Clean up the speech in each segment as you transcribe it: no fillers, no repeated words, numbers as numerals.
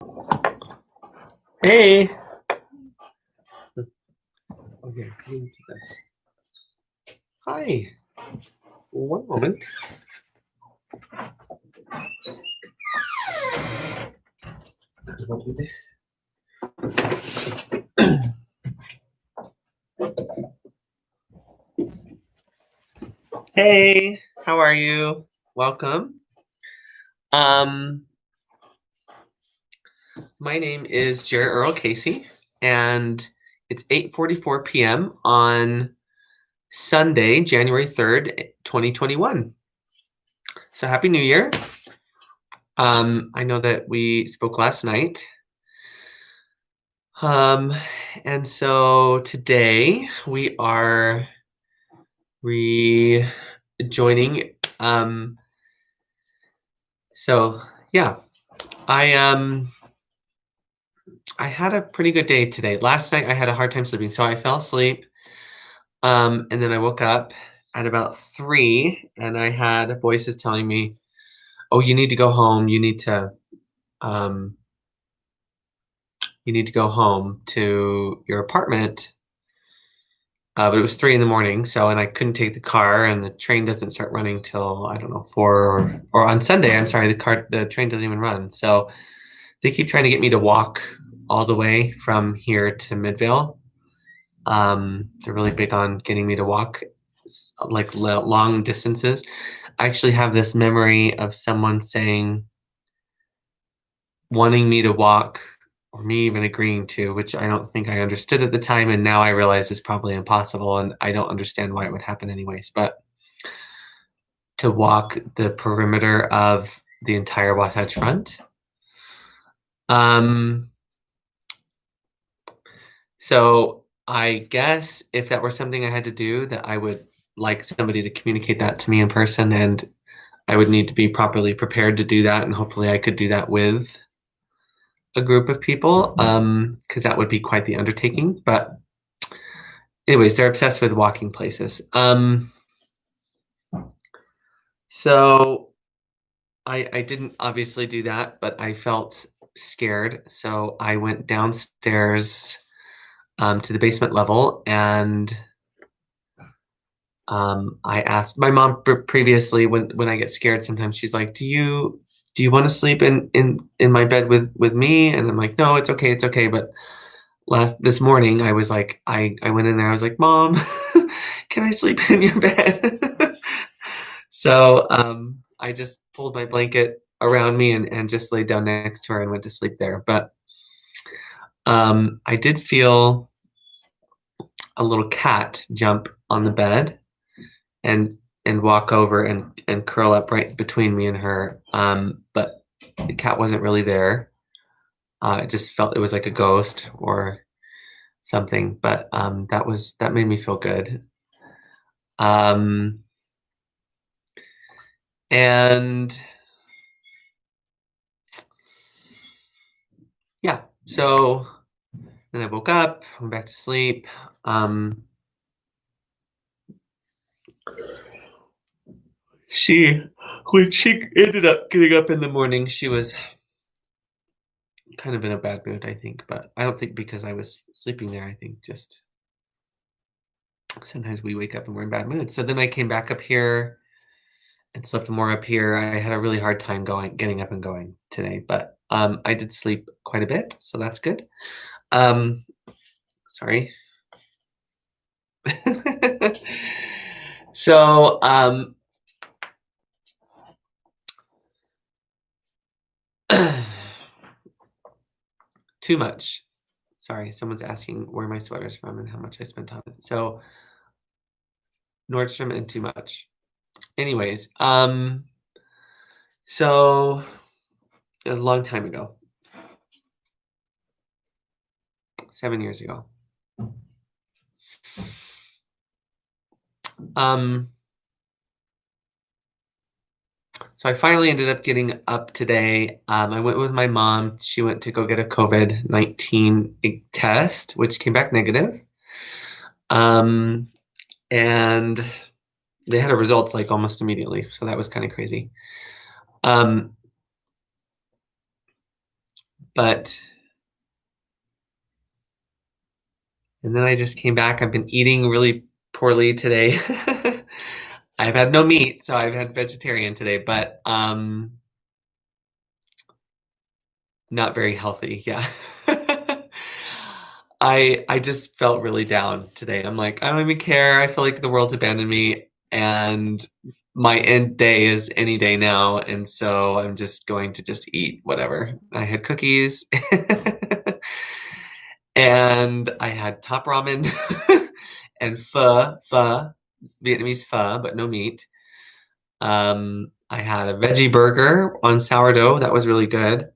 Hey. Okay, into this. Hi. One moment. I'll do this. Hey, how are you? Welcome. My name is Jared Earl Casey, and it's 8:44 p.m. on Sunday, January 3rd, 2021. So happy New Year. I know that we spoke last night. And so today we are rejoining. So yeah, I I had a pretty good day today. Last night I had a hard time sleeping, so I fell asleep. And then I woke up at about 3, and I had voices telling me, "Oh, you need to go home. Um, you need to go home to your apartment." But it was 3 in the morning, so and I couldn't take the car, and the train doesn't start running till I don't know 4 or on Sunday. I'm sorry, the train doesn't even run. So they keep trying to get me to walk all the way from here to Midvale. They're really big on getting me to walk like long distances. I actually have this memory of someone saying, wanting me to walk, or me even agreeing to, which I don't think I understood at the time, and now I realize is probably impossible, and I don't understand why it would happen anyways. But to walk the perimeter of the entire Wasatch Front. Um, so I guess if that were something I had to do, that I would like somebody to communicate that to me in person, and I would need to be properly prepared to do that, and hopefully I could do that with a group of people, because that would be quite the undertaking. But anyways, they're obsessed with walking places. So I didn't obviously do that, but I felt scared, so I went downstairs to the basement level, and I asked my mom previously, when I get scared, sometimes she's like, "Do you want to sleep in my bed with me?" And I'm like, "No, it's okay." But this morning, I was like, I went in there. I was like, "Mom, can I sleep in your bed?" So I just pulled my blanket around me and just laid down next to her and went to sleep there. But I did feel a little cat jump on the bed and walk over and curl up right between me and her. But the cat wasn't really there. It just felt it was like a ghost or something. But that made me feel good. Um, and yeah, so then I woke up, went back to sleep. Um, she when she ended up getting up in the morning, she was kind of in a bad mood, I think. But I don't think because I was sleeping there. I think just sometimes we wake up and we're in bad moods. So then I came back up here and slept more up here. I had a really hard time getting up and going today, but I did sleep quite a bit, so that's good. Um, sorry. So too much. Sorry, someone's asking where my sweater's from and how much I spent on it. So Nordstrom and too much. Anyways, so a long time ago, 7 years ago. Um, so I finally ended up getting up today. I went with my mom. She went to go get a COVID-19 test, which came back negative. Um, and they had her results like almost immediately, so that was kind of crazy. Um, But and then I just came back. I've been eating really poorly today. I've had no meat, so I've had vegetarian today, but not very healthy. Yeah. I just felt really down today. I'm like, I don't even care. I feel like the world's abandoned me and my end day is any day now, and so I'm just going to just eat whatever. I had cookies and I had top ramen and pho, Vietnamese pho, but no meat. I had a veggie burger on sourdough. That was really good.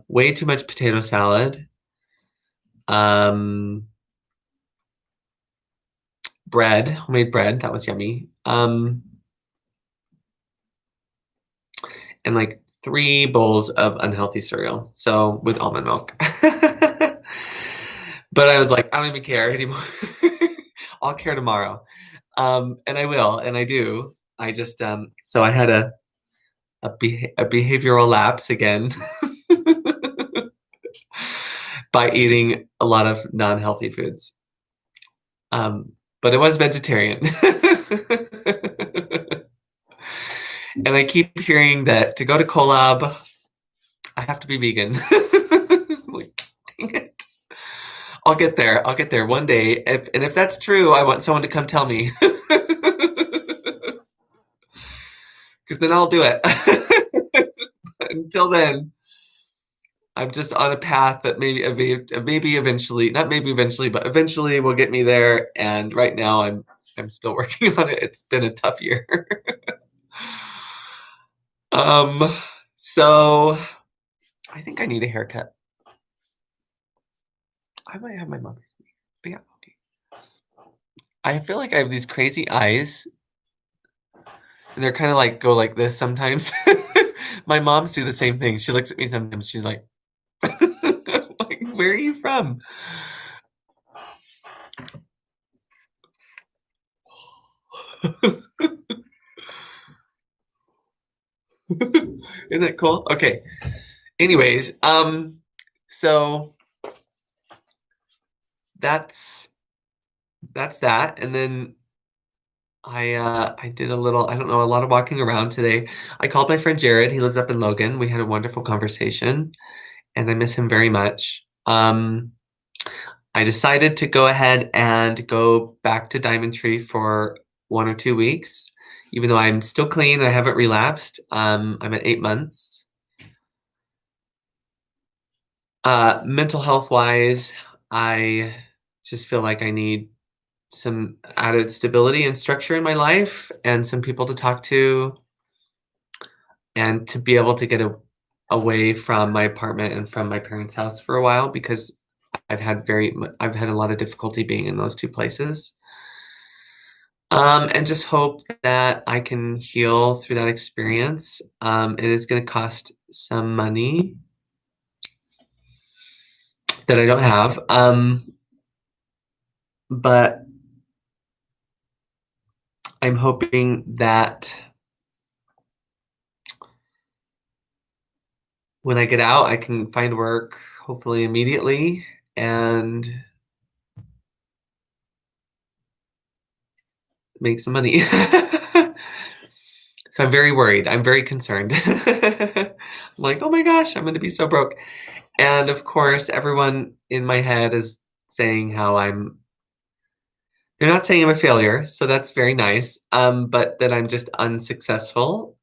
Way too much potato salad. Um, bread, homemade bread. That was yummy. And like 3 bowls of unhealthy cereal. So with almond milk. But I was like, I don't even care anymore. I'll care tomorrow. And I will, and I do. I just so I had a behavioral lapse again by eating a lot of non-healthy foods. But it was vegetarian. And I keep hearing that to go to Collab, I have to be vegan. I'm like, dang it. I'll get there. I'll get there one day. If that's true, I want someone to come tell me. Because then I'll do it. Until then, I'm just on a path that maybe eventually, not maybe eventually, but eventually will get me there. And right now, I'm still working on it. It's been a tough year. um, so I think I need a haircut. I might have my mom. Yeah. Okay. I feel like I have these crazy eyes, and they're kind of like go like this sometimes. My moms do the same thing. She looks at me sometimes. She's like, like, "Where are you from?" Isn't that cool? Okay. Anyways, so that's that, and then I did I don't know, a lot of walking around today. I called my friend Jared. He lives up in Logan. We had a wonderful conversation, and I miss him very much. I decided to go ahead and go back to Diamond Tree for 1 or 2 weeks, even though I'm still clean. I haven't relapsed. I'm at 8 months. Mental health wise, I just feel like I need some added stability and structure in my life and some people to talk to and to be able to get away from my apartment and from my parents' house for a while because I've had a lot of difficulty being in those 2 places. And just hope that I can heal through that experience. It is gonna cost some money that I don't have, but I'm hoping that when I get out, I can find work hopefully immediately and make some money. So I'm very worried. I'm very concerned. I'm like, oh my gosh, I'm going to be so broke. And of course, everyone in my head is saying how they're not saying I'm a failure, so that's very nice, but that I'm just unsuccessful.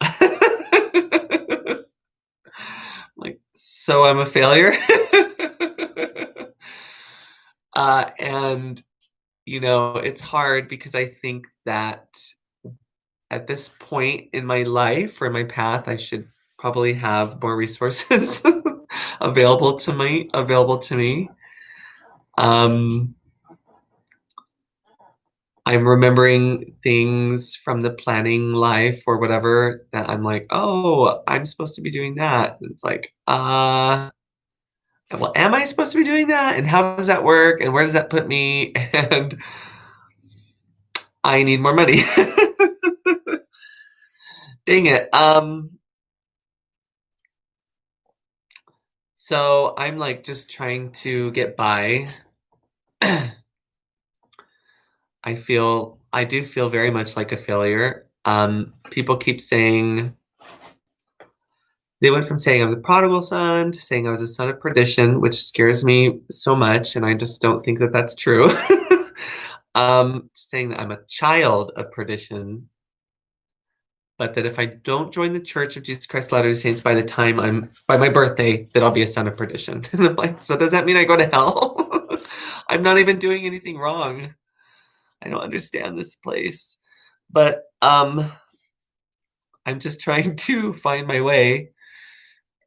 Like, so I'm a failure. And, it's hard because I think that at this point in my life or my path, I should probably have more resources available to me. Um, I'm remembering things from the planning life or whatever that I'm like, oh, I'm supposed to be doing that. And it's like, well, am I supposed to be doing that? And how does that work? And where does that put me? And I need more money. Dang it. So I'm like just trying to get by. I do feel very much like a failure. People keep saying they went from saying I'm the prodigal son to saying I was a son of perdition, which scares me so much, and I just don't think that that's true. Saying that I'm a child of perdition, but that if I don't join the Church of Jesus Christ of Latter-day Saints by the time I'm by my birthday, that I'll be a son of perdition. And I'm like, so does that mean I go to hell? I'm not even doing anything wrong. I don't understand this place. But I'm just trying to find my way,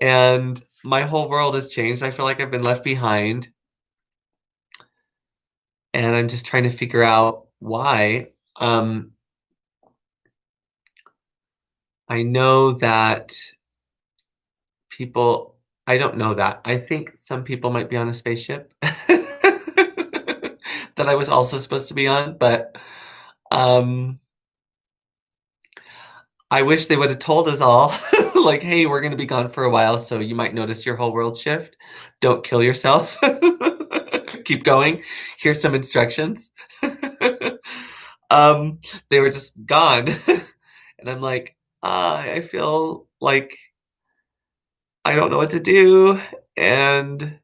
and my whole world has changed. I feel like I've been left behind, and I'm just trying to figure out why. Um, I know that people I don't know that. I think some people might be on a spaceship that I was also supposed to be on, but, um, I wish they would have told us all, like, "Hey, we're gonna be gone for a while, so you might notice your whole world shift. Don't kill yourself. Keep going. Here's some instructions." Um, they were just gone, and I'm like, I feel like I don't know what to do, and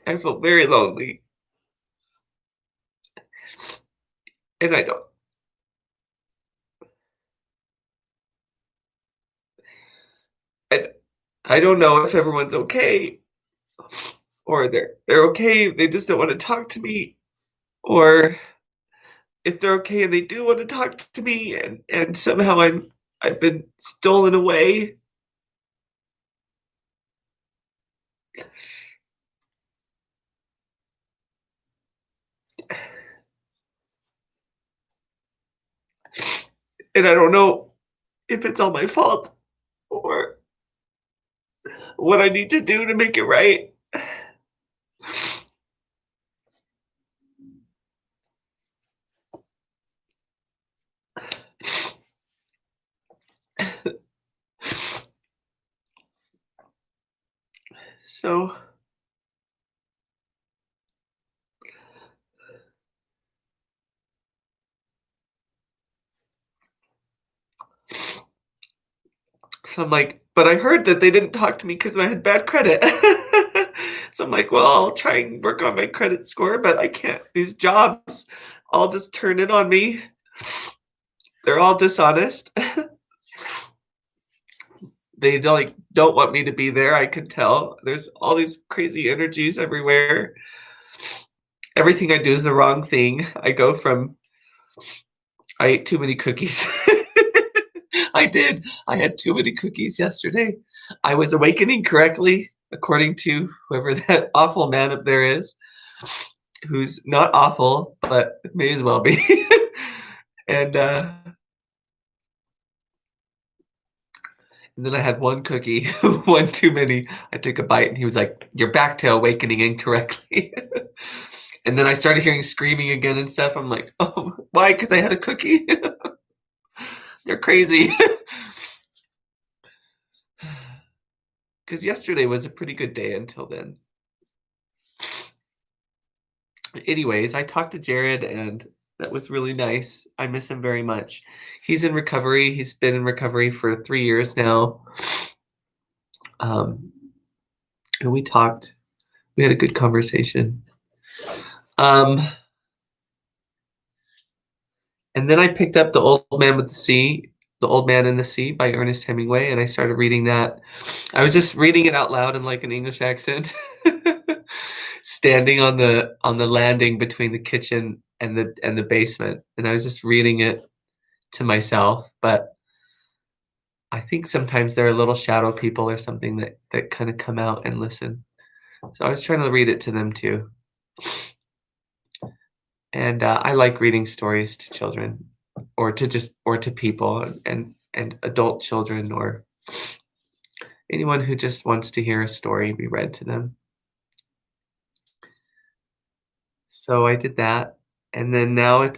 I feel very lonely, and I I don't know if everyone's okay, or they're okay, they just don't wanna talk to me, or if they're okay and they do wanna talk to me and somehow I've been stolen away, and I don't know if it's all my fault or what I need to do to make it right. So so I'm like, "But I heard that they didn't talk to me because I had bad credit." So I'm like, "Well, I'll try and work on my credit score, but I can't. These jobs all just turn in on me. They're all dishonest." They don't want me to be there, I can tell. There's all these crazy energies everywhere. Everything I do is the wrong thing. I go from I ate too many cookies. I did. I had too many cookies yesterday. I was awakening correctly, according to whoever that awful man up there is, who's not awful, but may as well be. And, and then I had one cookie, one too many. I took a bite and he was like, "You're back to awakening incorrectly." And then I started hearing screaming again and stuff. I'm like, "Oh, why? Because I had a cookie?" They're crazy. Because yesterday was a pretty good day until then. Anyways, I talked to Jared and that was really nice. I miss him very much. He's in recovery. He's been in recovery for 3 years now. Um, and we talked. We had a good conversation. Um, and then I picked up The Old Man and the Sea by Ernest Hemingway, and I started reading that. I was just reading it out loud in like an English accent, standing on the landing between the kitchen and the basement, and I was just reading it to myself. But I think sometimes there are little shadow people or something that kind of come out and listen. So I was trying to read it to them too. And I like reading stories to children, or to people and adult children or anyone who just wants to hear a story be read to them. So I did that. And then now.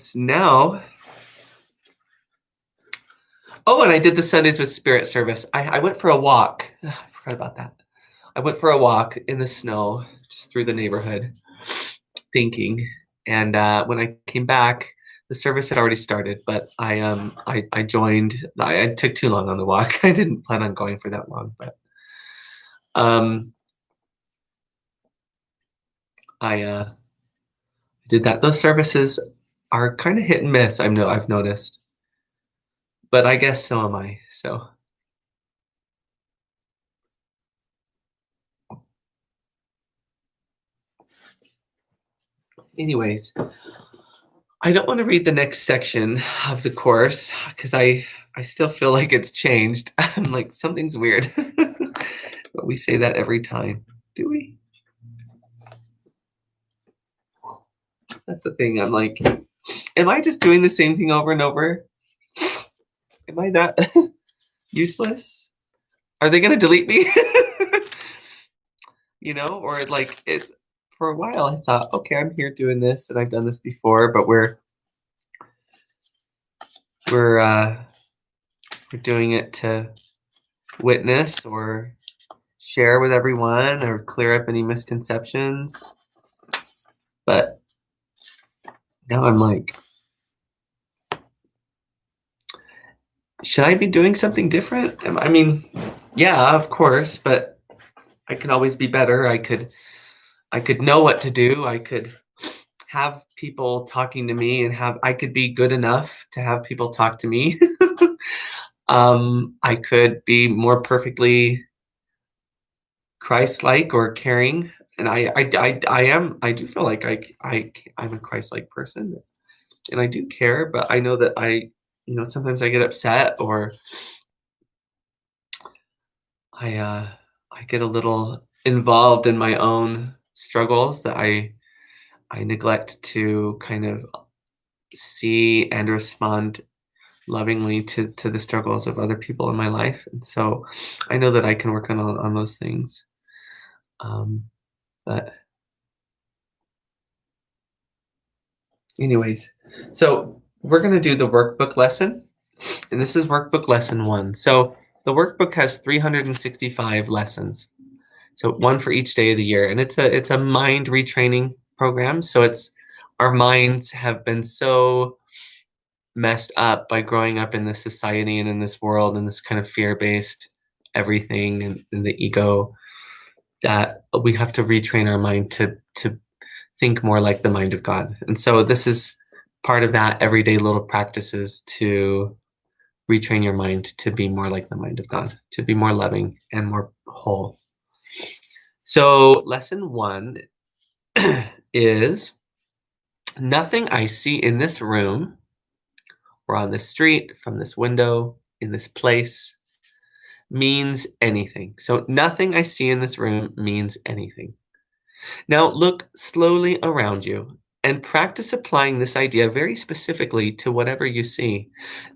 Oh, and I did the Sundays with Spirit service. I went for a walk. I forgot about that. I went for a walk in the snow, just through the neighborhood, thinking. And when I came back, the service had already started, but I joined. I took too long on the walk. I didn't plan on going for that long, but um, I did that. Those services are kind of hit and miss. I've noticed, but I guess so am I. So, anyways, I don't want to read the next section of the course because I still feel like it's changed. I'm like something's weird, but we say that every time, do we? That's the thing. I'm like, am I just doing the same thing over and over? Am I that useless? Are they gonna delete me? Or like it's for a while I thought, okay, I'm here doing this and I've done this before, but we're doing it to witness or share with everyone or clear up any misconceptions. But now I'm like, should I be doing something different? I mean, yeah, of course, but I can always be better. I could know what to do. I could have people talking to me and I could be good enough to have people talk to me. I could be more perfectly Christ-like or caring, and I do feel like I'm a Christ-like person, and I do care, but I know that sometimes I get upset or I get a little involved in my own struggles that I neglect to kind of see and respond lovingly to the struggles of other people in my life, and so I know that I can work on those things. Um, but anyways, so we're gonna do the workbook lesson, and this is workbook lesson 1. So the workbook has 365 lessons, so one for each day of the year, and it's a mind retraining program. So it's our minds have been so messed up by growing up in this society and in this world and this kind of fear-based everything and the ego that we have to retrain our mind to think more like the mind of God. And so this is part of that everyday little practices to retrain your mind to be more like the mind of God, to be more loving and more whole. So lesson 1 is nothing I see in this room or on this street, from this window, in this place means anything. So nothing I see in this room means anything. Now look slowly around you and practice applying this idea very specifically to whatever you see.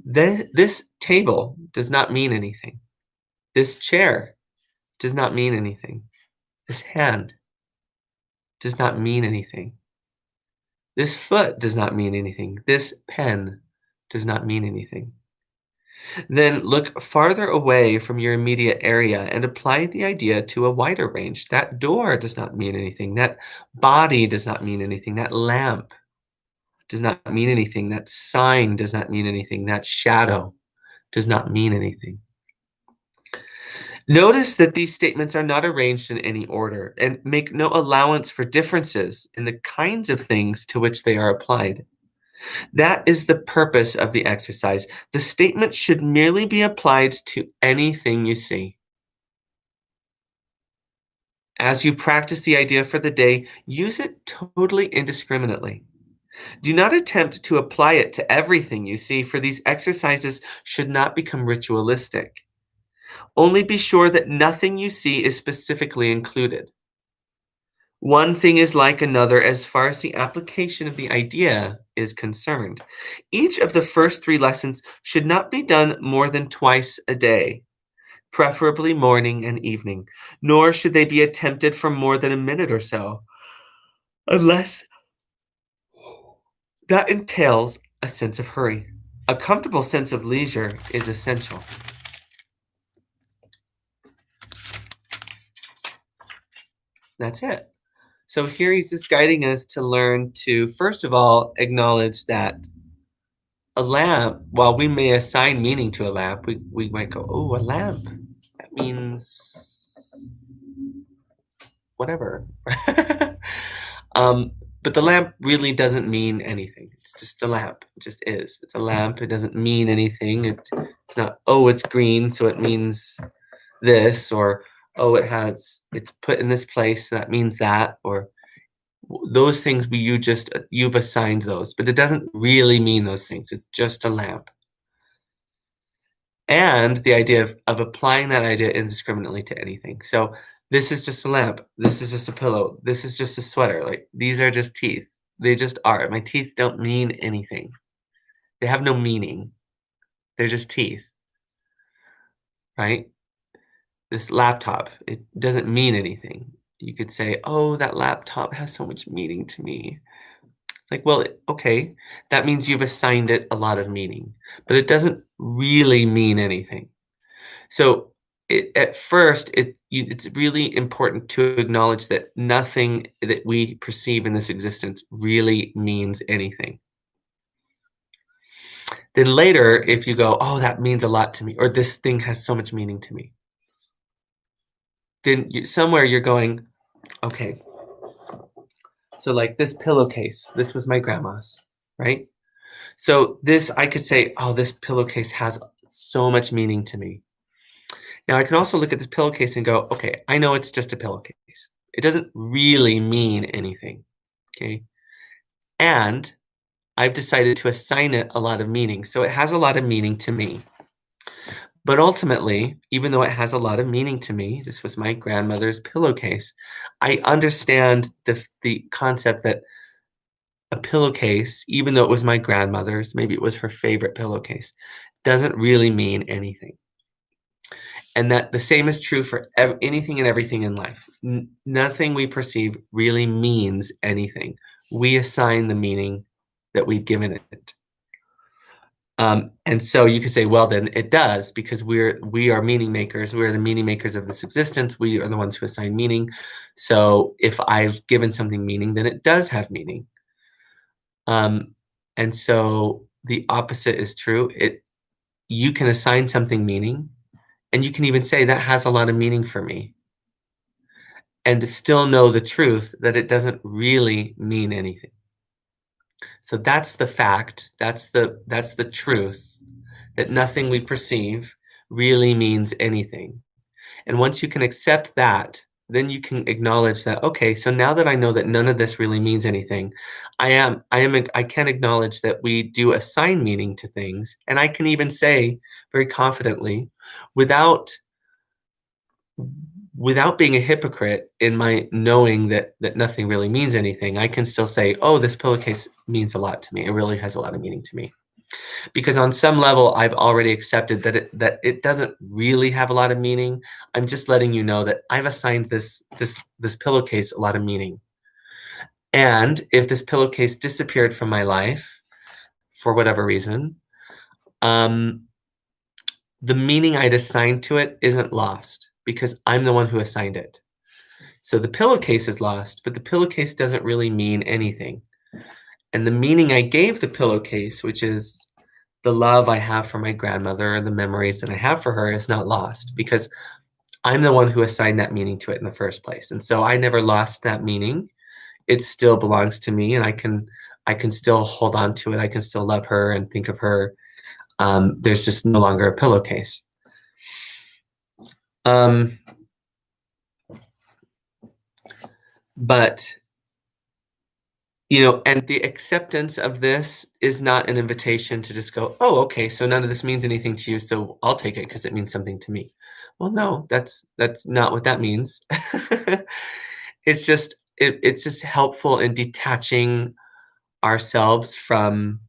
This table does not mean anything. This chair does not mean anything. This hand does not mean anything. This foot does not mean anything. This pen does not mean anything. Then look farther away from your immediate area and apply the idea to a wider range. That door does not mean anything. That body does not mean anything. That lamp does not mean anything. That sign does not mean anything. That shadow does not mean anything. Notice that these statements are not arranged in any order and make no allowance for differences in the kinds of things to which they are applied. That is the purpose of the exercise. The statement should merely be applied to anything you see. As you practice the idea for the day, use it totally indiscriminately. Do not attempt to apply it to everything you see, for these exercises should not become ritualistic. Only be sure that nothing you see is specifically included. One thing is like another as far as the application of the idea is concerned. Each of the first 3 lessons should not be done more than twice a day, preferably morning and evening, nor should they be attempted for more than a minute or so, unless That entails a sense of hurry. A comfortable sense of leisure is essential. That's it. So here he's just guiding us to learn to, first of all, acknowledge that a lamp, while we may assign meaning to a lamp, we might go, oh, a lamp. That means whatever. um, but the lamp really doesn't mean anything. It's just a lamp. It just is. It's a lamp. It doesn't mean anything. It's not, oh, it's green, so it means this, or oh, it's put in this place, so that means that, or those things you've assigned those, but it doesn't really mean those things. It's just a lamp. And the idea of applying that idea indiscriminately to anything. So this is just a lamp. This is just a pillow. This is just a sweater. Like these are just teeth. They just are. My teeth don't mean anything. They have no meaning. They're just teeth, right? This laptop, it doesn't mean anything. You could say, oh, that laptop has so much meaning to me. It's like, well, okay, that means you've assigned it a lot of meaning, but it doesn't really mean anything. So at first, it's really important to acknowledge that nothing that we perceive in this existence really means anything. Then later, if you go, oh, that means a lot to me, or this thing has so much meaning to me, then somewhere you're going, okay, so like this pillowcase, this was my grandma's, right? So this, I could say, oh, this pillowcase has so much meaning to me. Now I can also look at this pillowcase and go, okay, I know it's just a pillowcase. It doesn't really mean anything, okay? And I've decided to assign it a lot of meaning. So it has a lot of meaning to me. But ultimately, even though it has a lot of meaning to me, this was my grandmother's pillowcase. I understand the concept that a pillowcase, even though it was my grandmother's, maybe it was her favorite pillowcase, doesn't really mean anything. And that the same is true for anything and everything in life. Nothing we perceive really means anything. We assign the meaning that we've given it. And so you could say, well, then it does, because we are meaning makers. We are the meaning makers of this existence. We are the ones who assign meaning. So if I've given something meaning, then it does have meaning. And so the opposite is true. You can assign something meaning, and you can even say that has a lot of meaning for me, and still know the truth that it doesn't really mean anything. So that's the fact. That's the truth, that nothing we perceive really means anything. And once you can accept that, then you can acknowledge that, okay, so now that I know that none of this really means anything, I can acknowledge that we do assign meaning to things. And I can even say very confidently, without without being a hypocrite in my knowing that nothing really means anything, I can still say, oh, this pillowcase means a lot to me. It really has a lot of meaning to me. Because on some level, I've already accepted that it doesn't really have a lot of meaning. I'm just letting you know that I've assigned this pillowcase a lot of meaning. And if this pillowcase disappeared from my life for whatever reason, um, the meaning I'd assigned to it isn't lost, because I'm the one who assigned it. So the pillowcase is lost, but the pillowcase doesn't really mean anything. And the meaning I gave the pillowcase, which is the love I have for my grandmother and the memories that I have for her, is not lost, because I'm the one who assigned that meaning to it in the first place. And so I never lost that meaning. It still belongs to me, and I can still hold on to it. I can still love her and think of her. There's just no longer a pillowcase. Um, but and the acceptance of this is not an invitation to just go, oh, okay, so none of this means anything to you, so I'll take it because it means something to me. Well, no, that's not what that means. It's just helpful in detaching ourselves from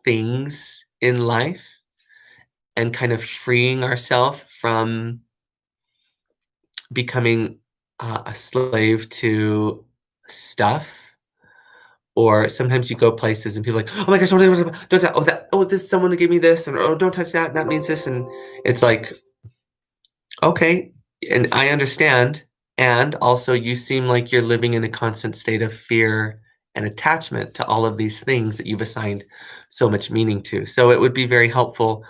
things in life, and kind of freeing ourselves from becoming a slave to stuff, Or sometimes you go places and people are like, "Oh my gosh, don't touch, oh, this someone gave me this," and, "Oh, don't touch that, that means this," and it's like, "Okay, and I understand, and also you seem like you're living in a constant state of fear and attachment to all of these things that you've assigned so much meaning to." So it would be very helpful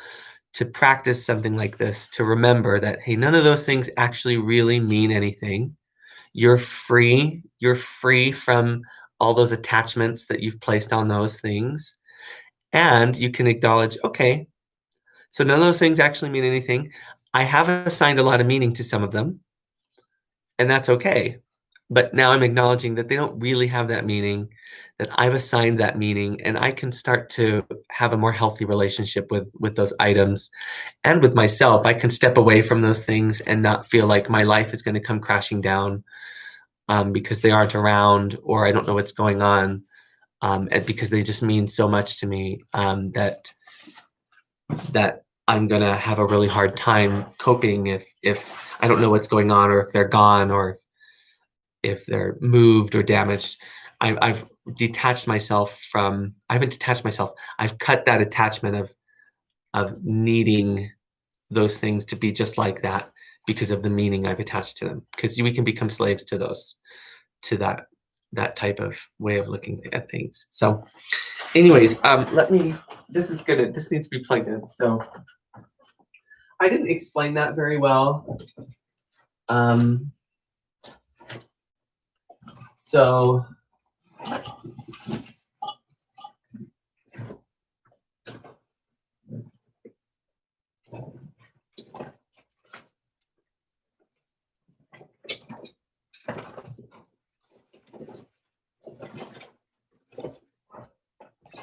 to practice something like this, to remember that, hey, none of those things actually really mean anything. You're free from all those attachments that you've placed on those things, and you can acknowledge, okay, so none of those things actually mean anything. I have assigned a lot of meaning to some of them, and that's okay. But now I'm acknowledging that they don't really have that meaning, that I've assigned that meaning, and I can start to have a more healthy relationship with those items and with myself. I can step away from those things and not feel like my life is going to come crashing down, because they aren't around, or I don't know what's going on, and because they just mean so much to me, that I'm gonna have a really hard time coping if I don't know what's going on, or if they're gone, or if they're moved or damaged. I've detached myself from. I haven't detached myself. I've cut that attachment of needing those things to be just like that because of the meaning I've attached to them. Because we can become slaves to those, to that type of way of looking at things. So, anyways, let me. This is gonna. This needs to be plugged in. So I didn't explain that very well. Um, so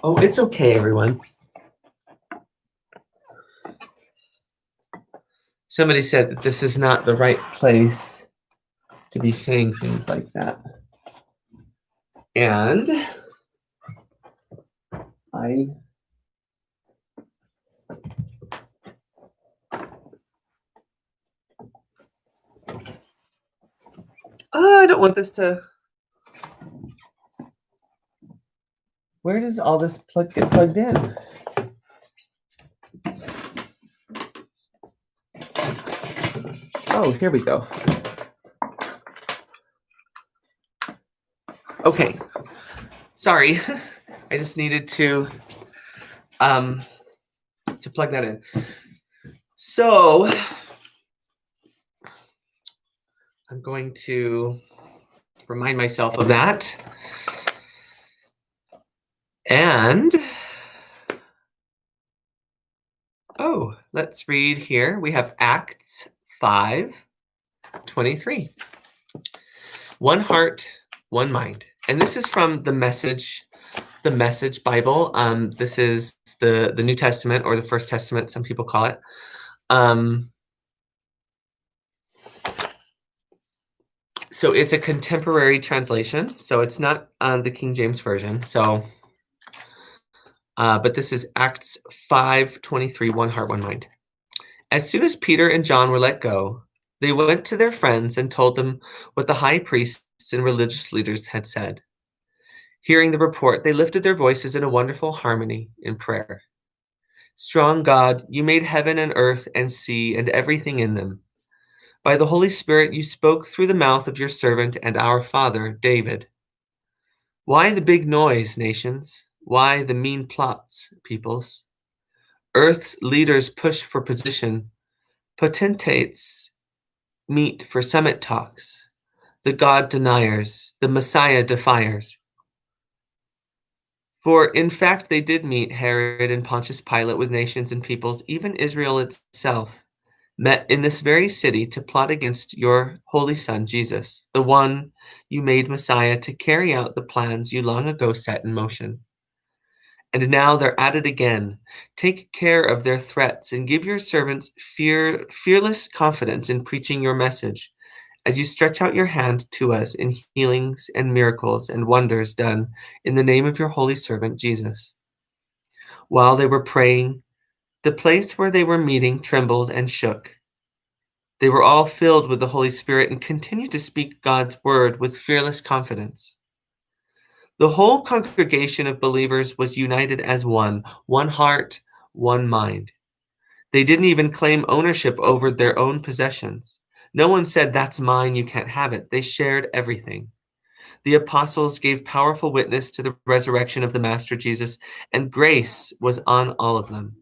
oh, it's okay, everyone. Somebody said that this is not the right place to be saying things like that. And I I don't want this to. Where does all this get plugged in? Oh, here we go. Okay. Sorry. I just needed to plug that in. So I'm going to remind myself of that. And oh, let's read here. We have Acts 5:23. One heart, one mind. And this is from the Message Bible. This is the New Testament, or the First Testament, some people call it. So it's a contemporary translation. So it's not the King James Version. So, but this is Acts 5:23. One heart, one mind. As soon as Peter and John were let go, they went to their friends and told them what the high priests and religious leaders had said. Hearing the report, they lifted their voices in a wonderful harmony in prayer. Strong God, you made heaven and earth and sea and everything in them. By the Holy Spirit, you spoke through the mouth of your servant and our father, David. Why the big noise, nations? Why the mean plots, peoples? Earth's leaders push for position. Potentates meet for summit talks. The God deniers, the Messiah defiers. For in fact they did meet, Herod and Pontius Pilate, with nations and peoples, even Israel itself, met in this very city to plot against your holy Son, Jesus, the one you made Messiah to carry out the plans you long ago set in motion. And now they're at it again. Take care of their threats and give your servants fearless confidence in preaching your message, as you stretch out your hand to us in healings and miracles and wonders done in the name of your holy servant Jesus. While they were praying, the place where they were meeting trembled and shook. They were all filled with the Holy Spirit and continued to speak God's word with fearless confidence. The whole congregation of believers was united as one heart, one mind. They didn't even claim ownership over their own possessions. No one said, "That's mine, you can't have it." They shared everything. The apostles gave powerful witness to the resurrection of the Master Jesus, and grace was on all of them.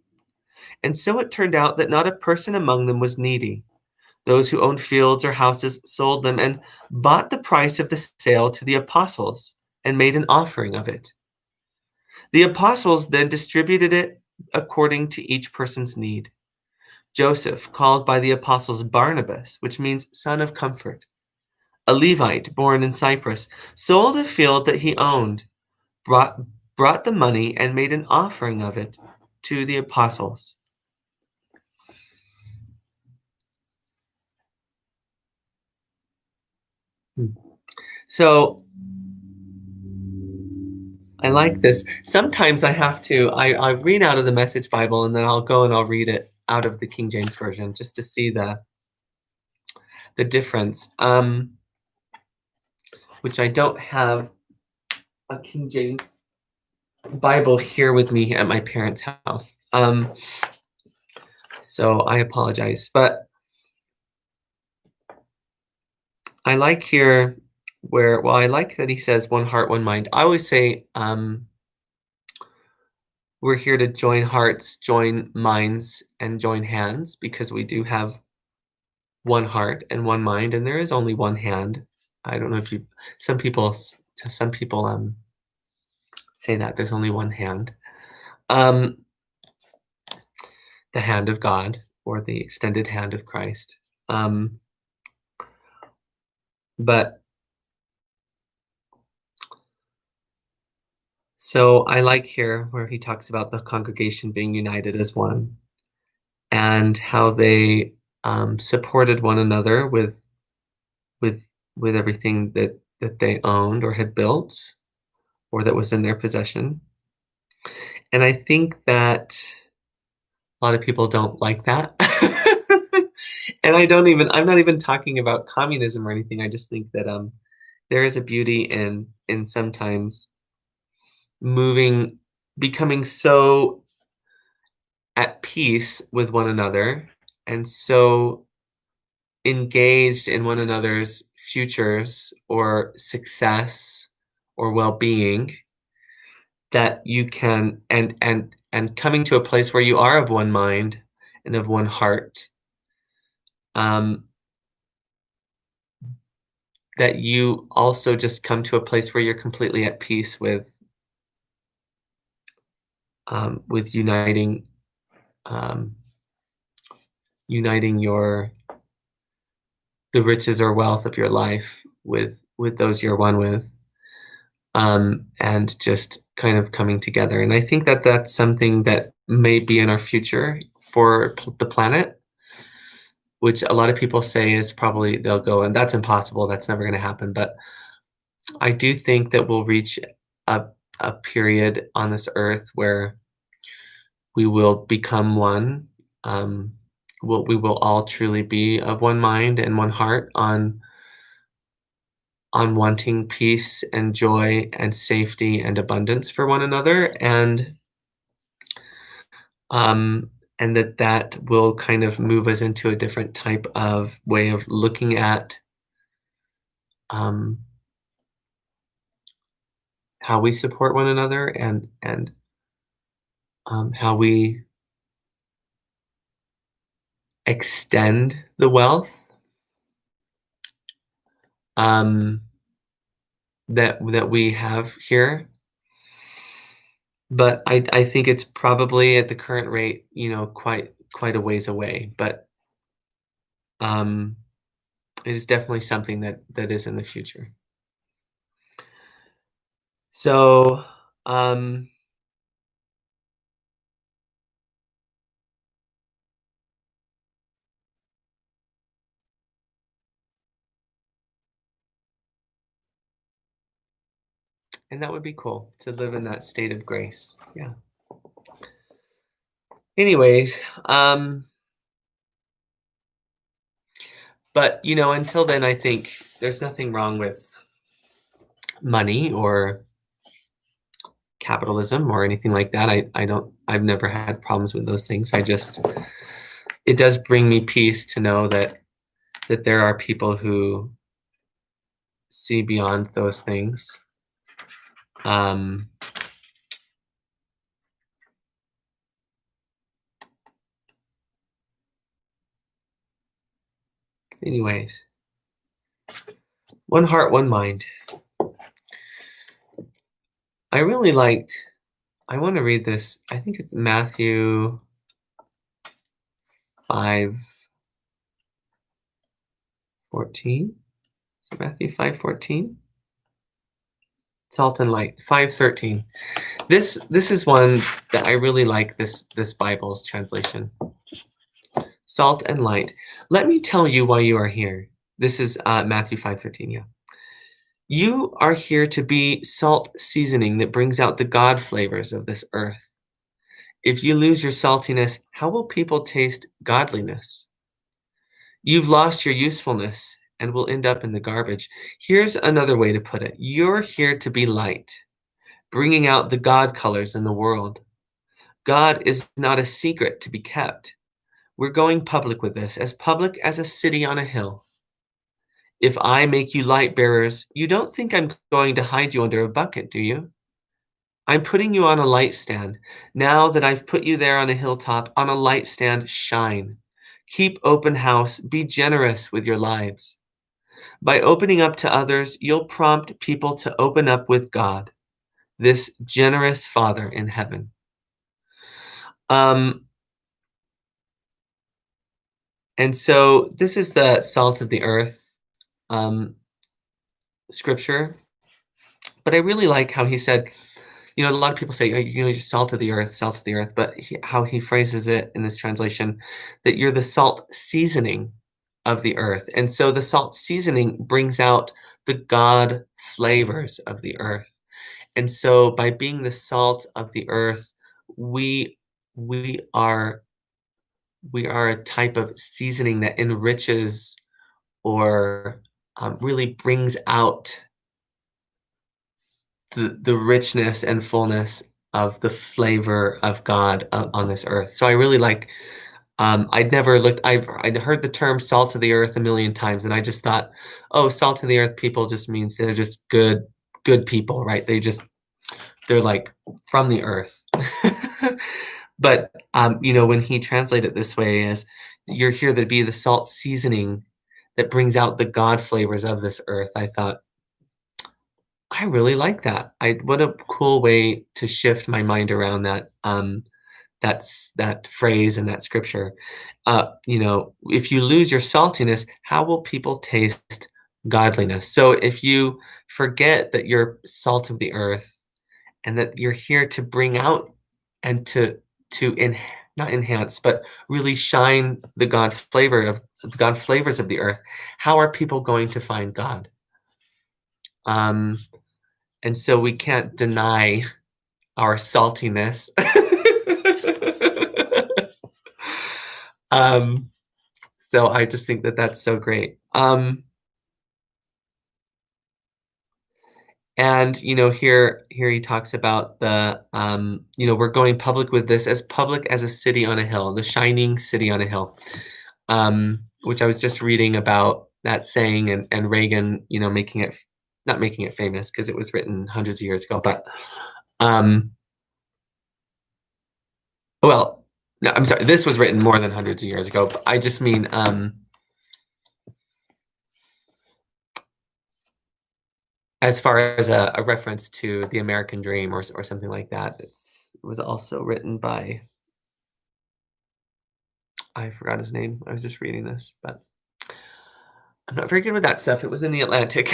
And so it turned out that not a person among them was needy. Those who owned fields or houses sold them and bought the price of the sale to the apostles and made an offering of it. The apostles then distributed it according to each person's need. Joseph, called by the apostles Barnabas, which means son of comfort, a Levite born in Cyprus, sold a field that he owned, brought, brought the money, and made an offering of it to the apostles. So I like this. Sometimes I read out of the Message Bible and then I'll go and I'll read it out of the King James Version just to see the difference. Which I don't have a King James Bible here with me at my parents' house. So I apologize. But I like here I like that he says one heart, one mind. I always say we're here to join hearts, join minds, and join hands because we do have one heart and one mind, and there is only one hand. I don't know if you, some people say that there's only one hand. Um, the hand of God or the extended hand of Christ. But so I like here where he talks about the congregation being united as one and how they supported one another with with everything that they owned or had built or that was in their possession. And I think that a lot of people don't like that. And I'm not even talking about communism or anything. I just think that there is a beauty in sometimes moving becoming so at peace with one another and so engaged in one another's futures or success or well-being that you can and coming to a place where you are of one mind and of one heart, um, that you also just come to a place where you're completely at peace with um, uniting your the riches or wealth of your life with those you're one with, and just kind of coming together. And I think that that's something that may be in our future for the planet, which a lot of people say is probably they'll go, and that's impossible. That's never going to happen. But I do think that we'll reach a a period on this earth where we will become one. We will all truly be of one mind and one heart on wanting peace and joy and safety and abundance for one another, um, and that will kind of move us into a different type of way of looking at um, how we support one another and how we extend the wealth um, that we have here. But I think it's probably at the current rate, quite a ways away. But um, it is definitely something that is in the future. So, um, and that would be cool to live in that state of grace. Yeah. Anyways, but until then, I think there's nothing wrong with money or capitalism or anything like that. I've never had problems with those things. It does bring me peace to know that there are people who see beyond those things. Anyways, one heart, one mind. I want to read this. I think it's Matthew 5:14. Is it Matthew 5:14? Salt and light. 5:13. This is one that I really like, this Bible's translation. Salt and light. Let me tell you why you are here. This is Matthew 5:13, yeah. You are here to be salt seasoning that brings out the God flavors of this earth. If you lose your saltiness, how will people taste godliness? You've lost your usefulness and will end up in the garbage. Here's another way to put it. You're here to be light, bringing out the God colors in the world. God is not a secret to be kept. We're going public with this, as public as a city on a hill. If I make you light bearers, you don't think I'm going to hide you under a bucket, do you? I'm putting you on a light stand. Now that I've put you there on a hilltop, on a light stand, shine. Keep open house. Be generous with your lives. By opening up to others, you'll prompt people to open up with God, this generous Father in heaven. And so this is the salt of the earth scripture. But I really like how he said, a lot of people say, you're salt of the earth, but how he phrases it in this translation, that you're the salt seasoning of the earth. And so the salt seasoning brings out the God flavors of the earth. And so by being the salt of the earth, we are a type of seasoning that enriches or really brings out the richness and fullness of the flavor of God on this earth. So I really like, I'd heard the term salt of the earth a million times, and I just thought, oh, salt of the earth people just means they're just good people, right? They're like from the earth. But, when he translated it this way as you're here to be the salt seasoning that brings out the God flavors of this earth, I thought, I really like that. What a cool way to shift my mind around that, that phrase and that scripture. If you lose your saltiness, how will people taste godliness? So if you forget that you're salt of the earth and that you're here to bring out and to not enhance, but really shine the God flavors of the earth, how are people going to find God? And so we can't deny our saltiness. So I just think that that's so great. And here he talks about the we're going public with this, as public as a city on a hill, the shining city on a hill, which I was just reading about that saying, and Reagan, not making it famous because it was written hundreds of years ago, but well, no, I'm sorry, this was written more than hundreds of years ago, but I just mean as far as a reference to the American dream or something like that. It was also written by, I forgot his name. I was just reading this, but I'm not very good with that stuff. It was in the Atlantic.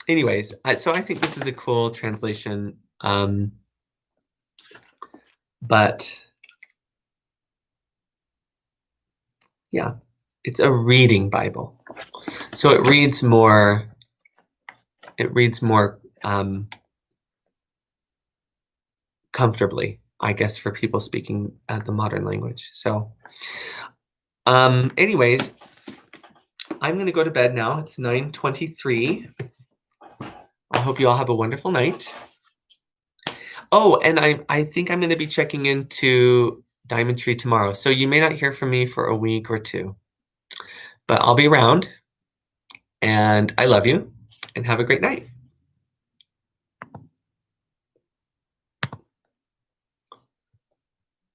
Anyways, so I think this is a cool translation. But yeah, it's a reading Bible. So it reads more comfortably, I guess, for people speaking the modern language. So anyways, I'm going to go to bed now. It's 9:23. hope you all have a wonderful night. Oh, and I think I'm gonna be checking into Diamond Tree tomorrow, so you may not hear from me for a week or 2, but I'll be around, and I love you, and have a great night.